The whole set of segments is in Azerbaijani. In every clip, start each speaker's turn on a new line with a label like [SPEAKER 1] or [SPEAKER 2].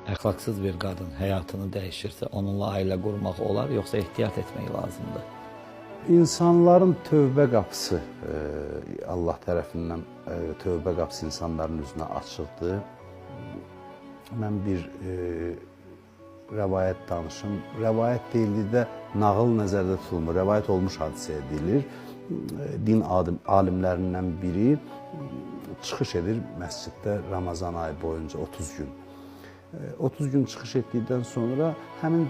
[SPEAKER 1] Əxlaqsız bir qadın həyatını dəyişirsə, onunla ailə qurmaq olar, yoxsa ehtiyat etmək lazımdır?
[SPEAKER 2] İnsanların tövbə qapısı Allah tərəfindən tövbə qapısı insanların üzünə açıqdır. Mən bir rəvayət danışım. Rəvayət deyildikdə nağıl nəzərdə tutulmur. Rəvayət olmuş hadisəyə deyilir. Din alimlərindən biri çıxış edir məsciddə Ramazan ayı boyunca 30 gün. 30 gün çıxış etdikdən sonra həmin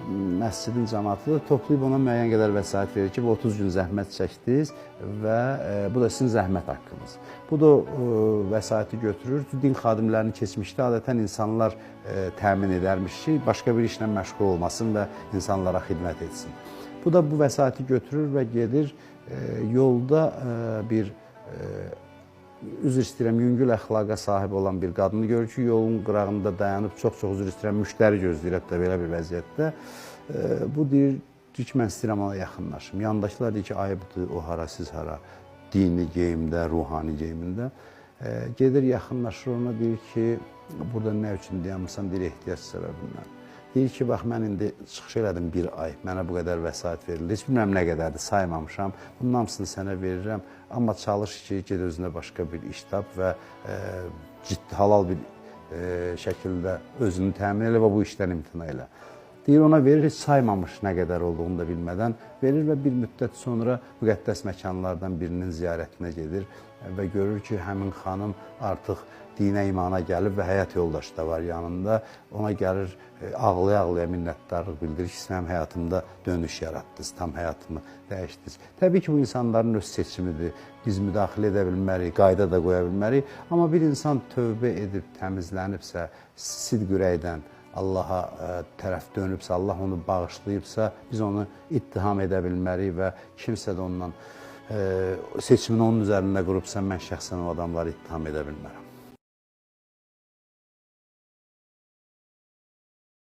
[SPEAKER 2] məscidin cəmaatı da toplayıb ona müəyyən qədər vəsait verir ki, bu 30 gün zəhmət çəkdiniz və bu da sizin zəhmət haqqınız. Bu da vəsaiti götürür. Din xadimlərini keçmişdə adətən insanlar təmin edərmiş ki, başqa bir işlə məşğul olmasın və insanlara xidmət etsin. Bu da bu vəsaiti götürür və gedir yolda bir üzr istəyirəm, yüngül əxlaqa sahib olan bir qadını görür ki, yolun qırağında dayanıb çox-çox üzr istəyirəm, müştəri gözləyir hətta belə bir vəziyyətdə. Bu deyir ki, mən istəyirəm ona yaxınlaşım. Yanındakılar deyir ki, ayıbdır, o hara, siz hara, dini geyimdə, ruhani geyimində. Gedir, yaxınlaşır ona, deyir ki, burada nə üçün dayanmışsan, deyir, ehtiyac səbəbindən. Deyir ki, bax, mən indi çıxış elədim bir ay, mənə bu qədər vəsait verildi, heç bilməm nə qədərdir, saymamışam, bunun hamısını sənə verirəm, amma çalış ki, ged özünə başqa bir iş tap və ciddi, halal bir şəkildə özünü təmin elə və bu işdən imtina elə. Deyir, ona verir, heç saymamış nə qədər olduğunu da bilmədən verir və bir müddət sonra müqəddəs məkanlardan birinin ziyarətinə gedir və görür ki, həmin xanım artıq dinə, imana gəlib və həyat yoldaşı da var yanında. Ona gəlir, ağlaya-ağlaya minnətdarlıq bildirir ki, siz mənim həyatımda dönüş yaratdınız, tam həyatımı dəyişdiniz. Təbii ki, bu insanların öz seçimidir. Biz müdaxilə edə bilmərik, qayda da qoya bilmərik. Amma bir insan tövbə edib, təmizlənibsə, sidq ürəkdən Allaha tərəf dönübsə, Allah onu bağışlayıbsa, biz onu ittiham edə bilmərik və kimsə də ondan seçimini onun üzərində qurubsa, mən şəxsən o adamları ittiham edə bilmərəm.